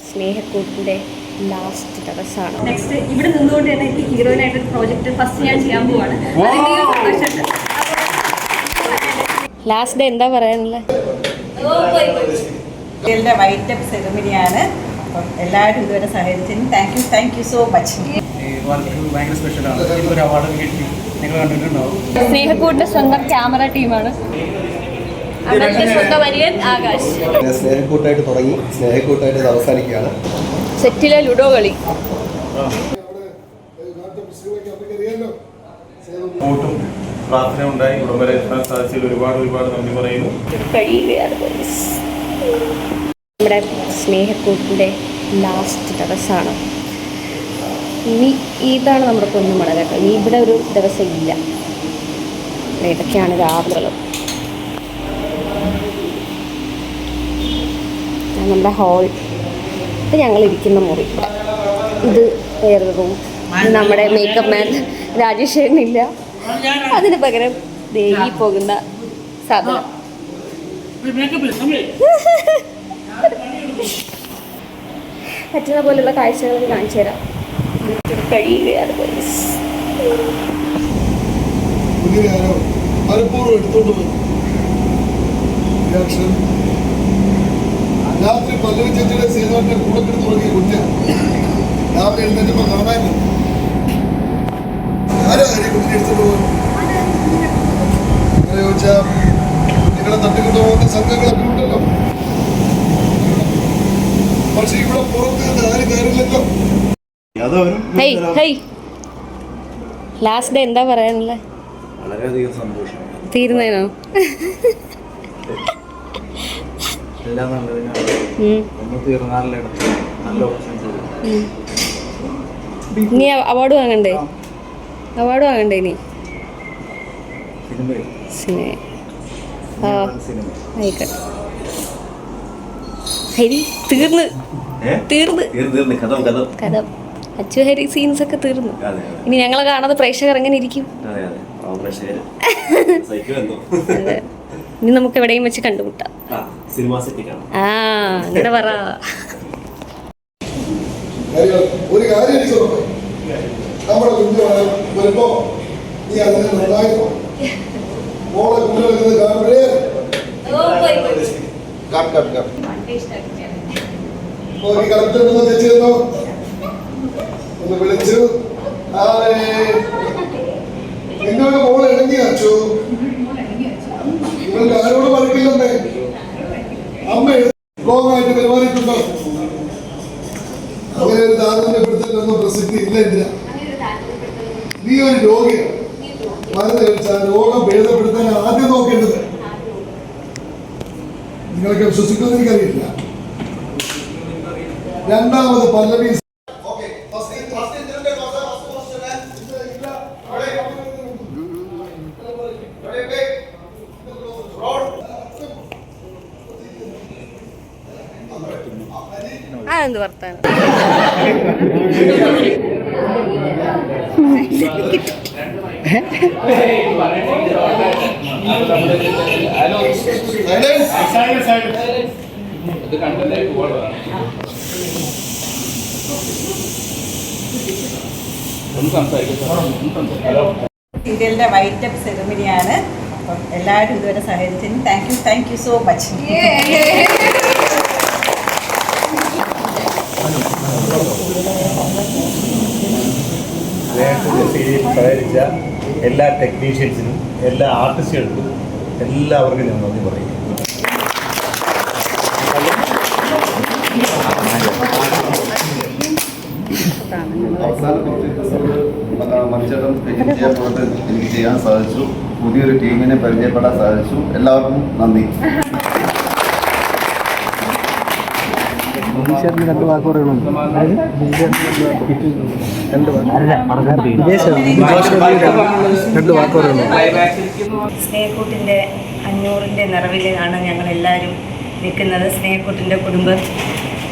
സ്നേഹക്കൂട്ടിന്റെ last ദിവസമാണ്. Next ഇവിടെ നിന്നുകൊണ്ട് തന്നെ എനിക്ക് ഹീറോയിനായിട്ട് പ്രോജക്റ്റ് ഫസ്റ്റ് ഞാൻ ചെയ്യാൻ പോവാണ്. ലാസ്റ്റ് ഡേ എന്താ പറയാനുള്ളത്? വൈറ്റപ്പ് സെറിമണിയാണ്. അപ്പം എല്ലാവരും ഇതുവരെ സഹകരിച്ചതിന് താങ്ക് യു സോ മച്ച്. സ്നേഹക്കൂട്ടിന്റെ സ്വന്തം ക്യാമറ ടീമാണ്. സ്വന്തം വരിയൻ ആകാശ്. സ്നേഹക്കൂട്ടായിട്ട് തുടങ്ങി സ്നേഹക്കൂട്ടായിട്ട് അവസാനിക്കുകയാണ്. സെറ്റിലെ ലുഡോ കളി. പ്രാർത്ഥന ഉണ്ടായി ഇവിടം വരെ എത്താൻ സാധിച്ചതിൽ ഒരുപാട് നന്ദി പറയുന്നു. നമ്മുടെ സ്നേഹക്കൂട്ടിൻ്റെ ലാസ്റ്റ് ദിവസമാണ്. ഇനി ഇതാണ് നമ്മുടെ പൊന്നുമട കേട്ടോ. ഇനി ഇവിടെ ഒരു ദിവസം ഇല്ല. ഇതൊക്കെയാണ് രാവിലെ. നമ്മുടെ ഹാൾ. ഇത് ഞങ്ങൾ ഇരിക്കുന്ന മുറി. ഇത് വേറൊരു റൂം. നമ്മുടെ മേക്കപ്പ് മാൻ രാജേഷേട്ടനില്ല. അതിന് പകരം ദേവി പോകുന്ന സാധനം. പറ്റുന്ന പോലുള്ള കാഴ്ചകൾ കാണിച്ചു തരാം. കഴിയുകയാണ് രാത്രി പല്ലവി ചേച്ചിയുടെ സീതാന്റെ കൂടെ കിടന്ന് തുടങ്ങിയ കുഞ്ഞ രാവിലെ എഴുന്നേറ്റപ്പോ കാണാനില്ല. ആരാ കുഞ്ഞിനെ എടുത്തിട്ട് പോകും? അങ്ങനെ ചോദിച്ചാ കുഞ്ഞുങ്ങളെ തട്ടിക്കൊണ്ടു പോകുന്ന സംഘങ്ങളൊക്കെ ഉണ്ടല്ലോ. പക്ഷെ ഇവിടെ പുറത്ത് ആരും കാര്യമില്ലല്ലോ. ലാസ്റ്റ് ഡേ എന്താ പറയാനുള്ളത്? വളരെയധികം സന്തോഷം. തീരുന്നേനോ? എല്ലാം നല്ലതിനാണ്. നല്ല ഇനി അവാർഡ് വാങ്ങണ്ടേ? ഇനി സിനിമ ആയിക്കോട്ടെ. ഹരി തീർന്ന് കഥ. അച്ചു ഹരി സീൻസ് ഒക്കെ തീർന്നു. ഇനി ഞങ്ങളെ കാണാതെ പ്രേക്ഷകർ എങ്ങനെ ഇരിക്കും? അതെ. ഇനി നമുക്ക് എവിടെയും വെച്ച് കണ്ടുമുട്ടാം. അങ്ങനെ പറ. ഒരു കാര്യം നമ്മുടെ കുഞ്ഞു വരുമ്പോ നീ അതിനെ നന്നായിട്ടോ മോളെ കുഞ്ഞു കാണുമ്പോഴേ കളക്ടർ തെച്ചിരുന്നു. ഒന്ന് വിളിച്ചു എന്നോട് മോള് ഇണങ്ങി അച്ചു. നിങ്ങൾക്ക് ആരോട് പറയില്ലമ്മേ. അമ്മ ലോകമായിട്ട് പെരുമാറിയിട്ടുണ്ടോ? അങ്ങനെ ഒരു താരതമ്യപ്പെടുത്തലൊന്നും പ്രസക്തി ഇല്ല. എന്തിനാ നീ ഒരു രോഗിയാണ്. മരുന്ന് കഴിച്ചാൽ രോഗം ഭേദപ്പെടുത്താൻ ആദ്യം നോക്കേണ്ടത്. നിങ്ങളൊക്കെ വിശ്വസിക്കുമെന്ന് എനിക്കറിയില്ല. രണ്ടാമത് പല്ലവി അതെന്ത് വർത്താനം? സീരിയലിന്റെ വൈറ്റപ്പ് സെറിമണിയാണ്. അപ്പം എല്ലാവരും ഇതുവരെ സഹകരിച്ചതിന് thank you so much. Serial സഹകരിച്ച എല്ലാ ടെക്നീഷ്യൻസിനും എല്ലാ ആർട്ടിസ്റ്റുകൾക്കും എല്ലാവർക്കും ഞാൻ നന്ദി പറയും. മനുഷ്യരും ചെയ്യാൻ എനിക്ക് ചെയ്യാൻ സാധിച്ചു. പുതിയൊരു ടീമിനെ പരിചയപ്പെടാൻ സാധിച്ചു. എല്ലാവർക്കും നന്ദി. രണ്ട് വാക്ക് പറയണം. സ്നേഹക്കൂട്ടിൻ്റെ 500ന്റെ നിറവിലാണ് ഞങ്ങളെല്ലാവരും നിൽക്കുന്നത്. സ്നേഹക്കൂട്ടിൻ്റെ കുടുംബം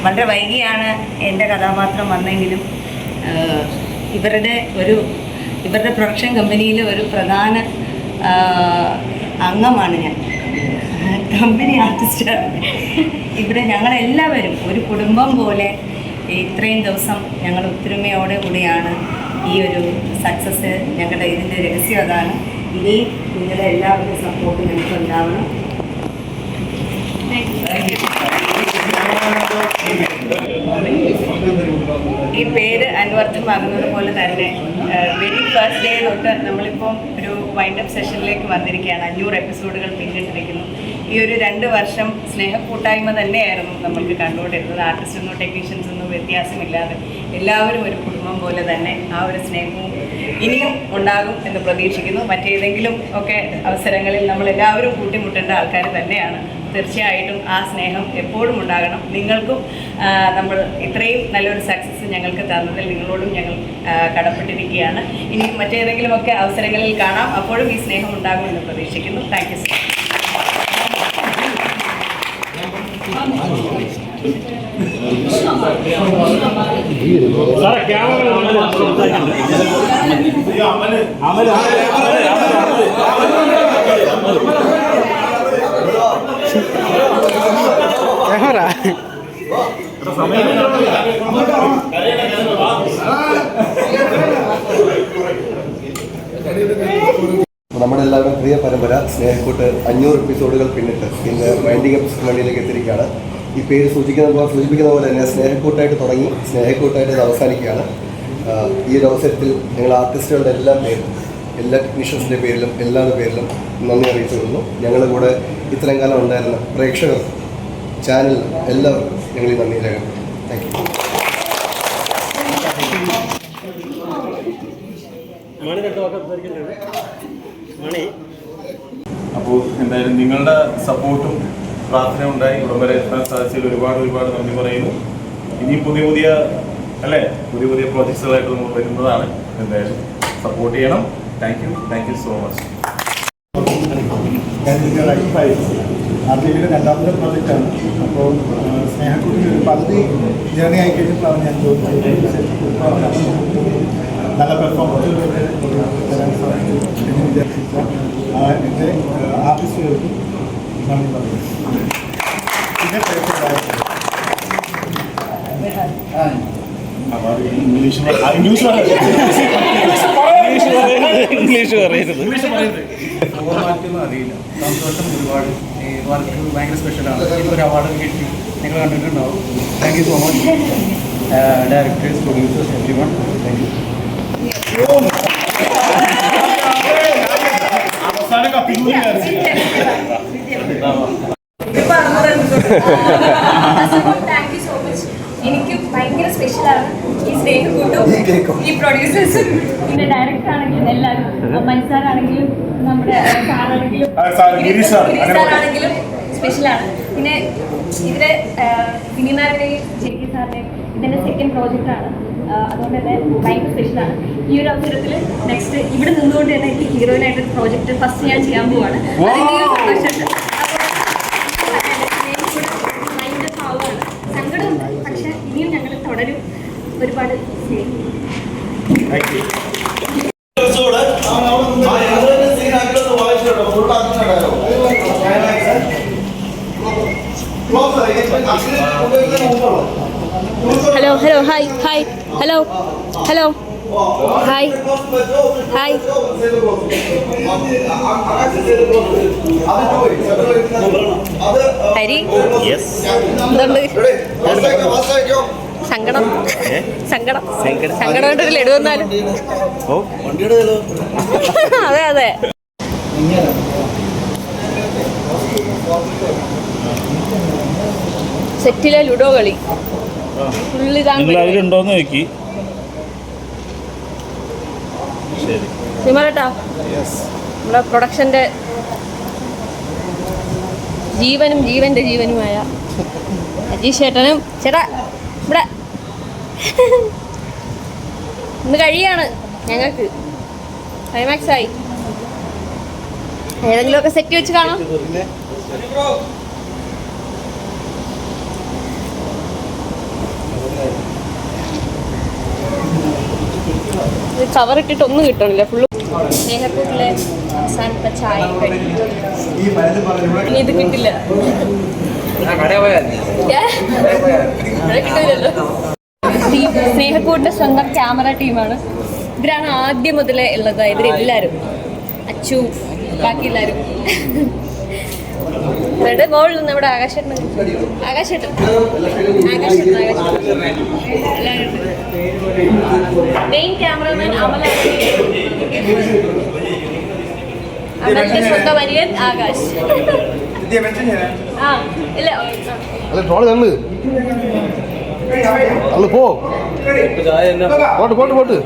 വളരെ വൈകിയാണ് എൻ്റെ കഥാപാത്രം വന്നെങ്കിലും ഇവരുടെ പ്രൊഡക്ഷൻ കമ്പനിയിലെ ഒരു പ്രധാന അംഗമാണ് ഞാൻ. കമ്പനി ആർട്ടിസ്റ്റാണ്. ഇവിടെ ഞങ്ങളെല്ലാവരും ഒരു കുടുംബം പോലെ ഇത്രയും ദിവസം ഞങ്ങൾ ഒത്തൊരുമയോടെ കൂടിയാണ് ഈ ഒരു സക്സസ്. ഞങ്ങളുടെ ഇതിൻ്റെ രഹസ്യം അതാണ്. ഇനി നിങ്ങളുടെ എല്ലാവരുടെയും സപ്പോർട്ട് ഞങ്ങൾക്ക് ഉണ്ടാവണം. ഈ പേര് അന്വർത്ഥമാകുന്നത് പോലെ തന്നെ വെരി ഫസ്റ്റ് ഡേ തൊട്ട് നമ്മളിപ്പോൾ ഒരു വൈൻഡപ്പ് സെഷനിലേക്ക് വന്നിരിക്കുകയാണ്. 500 എപ്പിസോഡുകൾ പിന്നിട്ടിരിക്കുന്നു. ഈ ഒരു 2 വർഷം സ്നേഹക്കൂട്ടായ്മ തന്നെയായിരുന്നു നമ്മൾക്ക് കണ്ടുകൊണ്ടിരുന്നത്. ആർട്ടിസ്റ്റൊന്നും ടെക്നീഷ്യൻസൊന്നും വ്യത്യാസമില്ലാതെ എല്ലാവരും ഒരു കുടുംബം പോലെ തന്നെ ആ ഒരു സ്നേഹവും ഇനിയും ഉണ്ടാകും എന്ന് പ്രതീക്ഷിക്കുന്നു. മറ്റേതെങ്കിലും ഒക്കെ അവസരങ്ങളിൽ നമ്മളെല്ലാവരും കൂട്ടിമുട്ടേണ്ട ആൾക്കാർ തന്നെയാണ്. തീർച്ചയായിട്ടും ആ സ്നേഹം എപ്പോഴും ഉണ്ടാകണം. നിങ്ങൾക്കും നമ്മൾ ഇത്രയും നല്ലൊരു സക്സസ് ഞങ്ങൾക്ക് തന്നതിൽ നിങ്ങളോടും ഞങ്ങൾ കടപ്പെട്ടിരിക്കുകയാണ്. ഇനി മറ്റേതെങ്കിലുമൊക്കെ അവസരങ്ങളിൽ കാണാം. അപ്പോഴും ഈ സ്നേഹം ഉണ്ടാകുമെന്ന് പ്രതീക്ഷിക്കുന്നു. താങ്ക് യു സോ നമ്മുടെ എല്ലാവരും പ്രിയ പരമ്പര സ്നേഹക്കൂട്ട് 500 എപ്പിസോഡുകൾ പിന്നിട്ട് ഇന്ന് വൈൻഡിങ് അപ്പ് സെറമണിയിലേക്ക് എത്തിയിരിക്കുകയാണ്. ഈ പേര് സൂചിപ്പിക്കുന്ന പോലെ തന്നെ സ്നേഹക്കൂട്ടായിട്ട് തുടങ്ങി സ്നേഹക്കൂട്ടായിട്ട് ഇത് അവസാനിക്കുകയാണ്. ഈ ഒരു അവസരത്തിൽ ഞങ്ങൾ ആർട്ടിസ്റ്റുകളുടെ എല്ലാ പേരിലും എല്ലാ ടെക്നീഷ്യൻസിൻ്റെ പേരിലും എല്ലാവരുടെ പേരിലും നന്ദി അറിയിച്ചു കൊള്ളുന്നു. ഞങ്ങളുടെ കൂടെ ഇത്രയും കാലം ഉണ്ടായിരുന്ന പ്രേക്ഷകർ, ചാനൽ എല്ലാവർക്കും ഞങ്ങൾ ഈ നന്ദി രേഖപ്പെടുത്തുന്നു. Thank you. അപ്പോൾ എന്തായാലും നിങ്ങളുടെ സപ്പോർട്ടും പ്രാർത്ഥന ഉണ്ടായി ഇവിടം വരെ എത്താൻ സാധിച്ചതിൽ ഒരുപാട് നന്ദി പറയുന്നു. ഇനി പുതിയ പ്രോജക്ട്സുകളായിട്ട് നമ്മൾ വരുന്നതാണ്. എന്തായാലും സപ്പോർട്ട് ചെയ്യണം. Thank you so much. ആദ്യയുടെ 2ാമത്തെ പ്രോജക്റ്റാണ്. അപ്പോൾ സ്നേഹക്കൂട്ടിൽ ഒരു പകുതി ജേർണി ആയി കഴിഞ്ഞപ്പോഴാണ് ഞാൻ നല്ല പെർഫോമൻസുകളോടെ തരാൻ സാധിച്ചു എന്ന് വിചാരിച്ച എൻ്റെ ആർട്ടിസ്റ്റുകൾക്ക് നന്ദി പറയുന്നു. പിന്നെ ഇംഗ്ലീഷ് ഓർമ്മൊന്നും അറിയില്ല. സന്തോഷം ഒരുപാട്. ഈ വർക്ക് ഭയങ്കര സ്പെഷ്യലാണ്. ഇപ്പോൾ ഒരു അവാർഡ് കിട്ടി നിങ്ങൾ കണ്ടിട്ടുണ്ടാവും. Thank you so much directors, producers, every one. Thank you. Thank you so much. എനിക്ക് ഭയങ്കര സ്പെഷ്യലാണ് ഈ സ്നേഹക്കൂട്ടും ഈ പ്രൊഡ്യൂസേഴ്സും പിന്നെ ഡയറക്ടർ ആണെങ്കിലും എല്ലാവരും മനസ്സാറാണെങ്കിലും നമ്മുടെ സാറാണെങ്കിലും സ്പെഷ്യലാണ്. പിന്നെ ഇതിലെ സിനിമാരുടെയും ജെക്കി സാറിൻ്റെയും ഇതിൻ്റെ 2nd പ്രോജക്റ്റാണ്. അതുകൊണ്ട് തന്നെ ഭയങ്കര സ്പെഷ്യലാണ്. ഈ ഒരു അവസരത്തിൽ നെക്സ്റ്റ് ഇവിടെ നിന്നുകൊണ്ട് തന്നെ എനിക്ക് ഹീറോയിനായിട്ടൊരു പ്രോജക്റ്റ് ഫസ്റ്റ് ഞാൻ ചെയ്യാൻ പോവാണ്. അതിൻ്റെ സന്തോഷമുണ്ട്. ഭയങ്കര ഭാവമാണ്, സങ്കടമുണ്ട്. പക്ഷെ ഇനിയും ഞങ്ങൾ തുടരും. ഒരുപാട് സ്നേഹിക്കും. Hello hi hello hi Hari എന്തുണ്ട്? സങ്കടമായിട്ടൊരു ലഡു വന്നാലും അതെ സെറ്റിലെ ലുഡോ കളി അതിലുണ്ടോന്ന് നോക്കി. സിമറട്ടാ നമ്മുടെ പ്രൊഡക്ഷന്റെ ജീവന്റെ ജീവനുമായ അജീഷ് ചേട്ടനും ചേട്ടാ ഇവിടെ ഇന്ന് കഴിയാണ്. ഞങ്ങൾക്ക് ക്ലൈമാക്സ് ആയി. ഏതെങ്കിലുമൊക്കെ സെറ്റ് വെച്ച് കാണാം. കവർ ഇട്ടിട്ട് ഒന്നും കിട്ടണില്ല. ഫുള്ള് സ്നേഹക്കൂട്ടിലെ അവസാനത്തെ ചായ കഴിഞ്ഞു. ഇനി ഇത് കിട്ടില്ല. സ്നേഹക്കൂട്ടിന്റെ സ്വന്തം ക്യാമറ ടീമാണ്. ഇവരാണ് ആദ്യം മുതലേ ഉള്ളത്. ഇവരെല്ലാവരും അച്ചു ബാക്കി എല്ലാവരും. ഇവിടെ മോളിൽ നിന്ന് ഇവിടെ ആകാശേട്ടൻ മെയിൻ ക്യാമറമാൻ അമലിന്റെ സ്വന്തം അനിയൻ ആകാശ്. ആ ഇല്ല ട്രോള് കണ്ട് അല്ല പോ പോട്ട് പോട്ട് പോട്ട്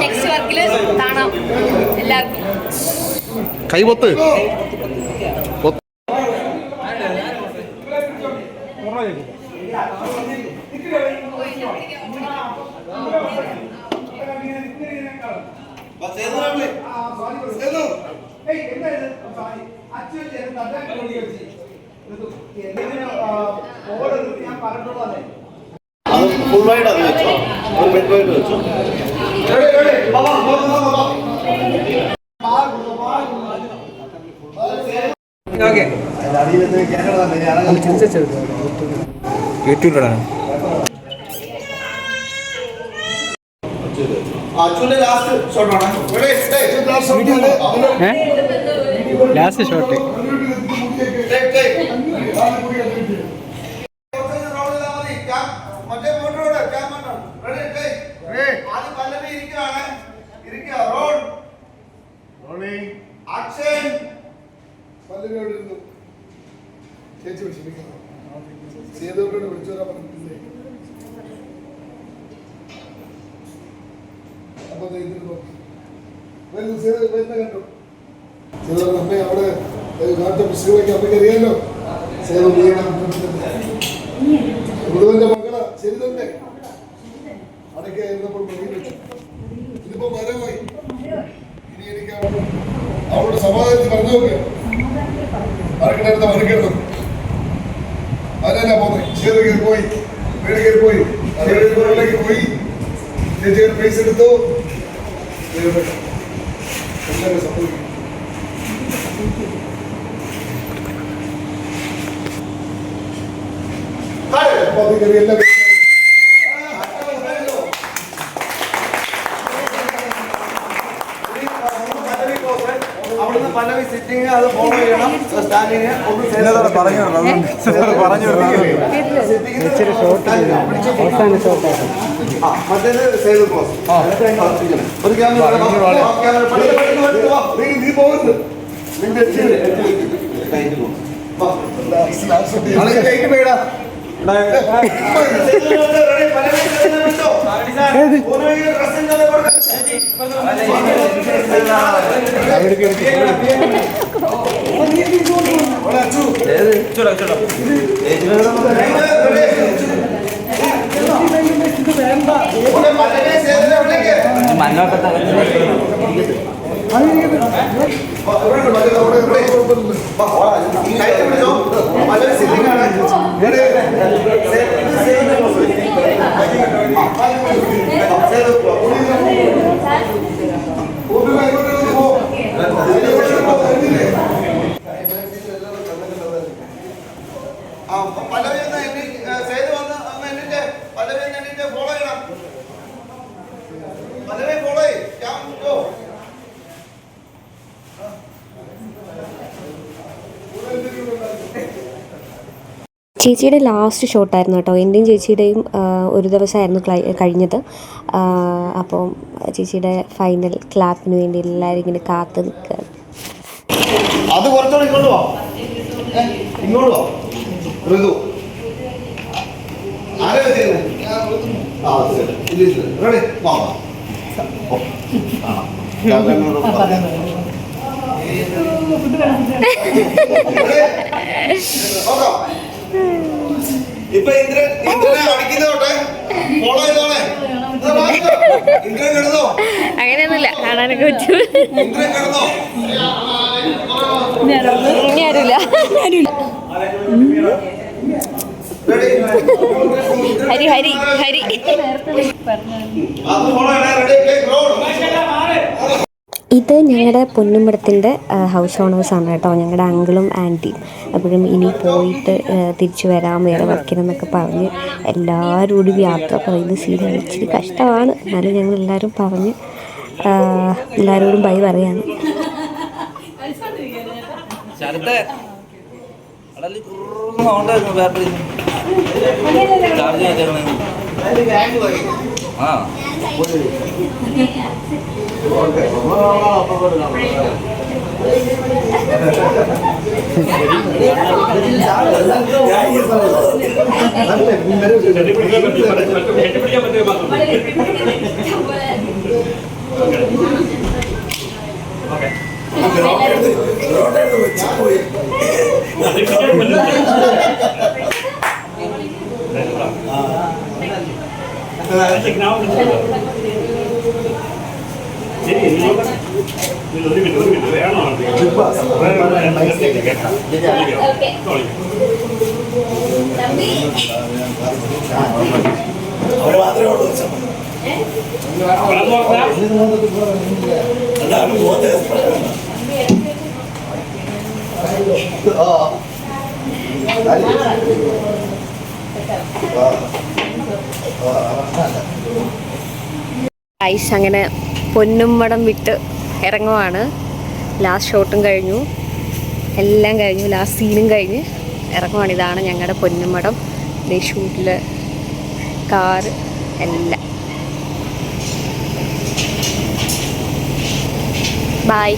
നെക്സ്റ്റ് വർക്കില് കാണാം എല്ലാവർക്കും. കൈപൊത്ത് ഫുൾ വൈഡ് അത് വെച്ചോ, ഒരു ബെഡ് വൈഡ് വെച്ചോ. അച്ഛൻ്റെ ലാസ്റ്റ് ഷോട്ടാണ്. ലാസ്റ്റ് ഷോട്ട് മറ്റേ മോട്ടറോട് ക്യാമറ റെഡി ആദ്യം പല്ലവി ഇരിക്കുകയാണ്. ഇരിക്കുക റോൾ റോളിംഗ് ആക്ഷൻ. പല്ലവിയോട് ഇരുന്നു ചേച്ചി വിഷമിക്കണം. സേതുവിനോട് വിളിച്ചു വരാൻ പറഞ്ഞിട്ടില്ലേ? അപ്പൊ വരുന്നു സേതു വരുന്ന കണ്ടു. സേതു അമ്മ അവിടെ നാട്ടിലെ മിസ്സുകളൊക്കെ അമ്മയ്ക്ക് അറിയാമല്ലോ. സേതു ഗുരുവിന്റെ മകള ശരി തന്നെ അടക്കെ ഇരുന്നപ്പോൾ വെച്ചു. ഇതിപ്പോ മരമായി. ഇനി എനിക്ക് അവളുടെ സമാധാനത്തിൽ പറഞ്ഞു നോക്കുക. മറക്കണ്ടെടുത്ത മറക്കണം. അതിനാ പോന്നെ. ചേർന്ന് കയറി പോയി, വീട് കയറി പോയി, വീട്ടിലേക്ക് പോയി. ചേച്ചി പൈസ എടുത്തു. സംഭവിക്കും. അപ്പൊ അത് കയറി എല്ലാം അവിടുന്ന് പല്ലവി സിറ്റിങ് അത് ഫോളോ ചെയ്യണം. സ്റ്റാൻഡിങ് ഒന്ന് പറഞ്ഞു മറ്റേത് സേവ് ക്ലോസ്. ഒരു ക്യാമറ നീ പോകുന്നു നിന്റെ പേടാ ചേച്ചിയുടെ ലാസ്റ്റ് ഷോട്ടായിരുന്നു കേട്ടോ. എൻ്റെയും ചേച്ചിയുടെയും ഒരു ദിവസമായിരുന്നു കഴിഞ്ഞത്. അപ്പോൾ ചേച്ചിയുടെ ഫൈനൽ ക്ലാപ്പിന് വേണ്ടി എല്ലാവരും ഇങ്ങനെ കാത്ത് നിൽക്കുകയാണ്. അത് കുറച്ചുകൂടെ ഇങ്ങോട്ട് വാ, ഇങ്ങോട്ട് വാ. ഋതു ആരാ ചെയ്യുന്നത്? റെഡി വാ. ഇപ്പൊ ഇന്ദ്രനെ അടിക്കുന്നോട്ടെ ഫോളോ ചെയ്തോണേ. ഇന്ദ്രൻ കിടന്നോ? അങ്ങനെയൊന്നുമില്ല, കാണാനൊക്കെ പറ്റും. ഇന്ദ്രൻ കിടന്നോ? ഇനി ആരുമില്ല. ഹരി ഹരി ഹരി. ഇത് ഞങ്ങളുടെ പൊന്നുമ്പടത്തിൻ്റെ ഹൗസ് ഓണേഴ്സാണ് കേട്ടോ, ഞങ്ങളുടെ അങ്കിളും ആൻറ്റിയും. അപ്പോഴും ഇനി പോയിട്ട് തിരിച്ചു വരാൻ വേറെ വയ്ക്കണമെന്നൊക്കെ പറഞ്ഞ് എല്ലാവരോടും യാത്ര പറയുന്ന സീനാണ്. ഇച്ചിരി കഷ്ടമാണ്, എന്നാലും ഞങ്ങൾ എല്ലാവരും പറഞ്ഞ് എല്ലാവരോടും ബൈ പറയാണ്. ഐസ് അങ്ങനെ പൊന്നുംമടം വിട്ട് ഇറങ്ങുവാണ്. ലാസ്റ്റ് ഷോട്ടും കഴിഞ്ഞു, എല്ലാം കഴിഞ്ഞു, ലാസ്റ്റ് സീനും കഴിഞ്ഞ് ഇറങ്ങുവാണ്. ഇതാണ് ഞങ്ങളുടെ പൊന്നുംമടം. ഷൂട്ടിൽ കാറ് എല്ലാം. ബൈ.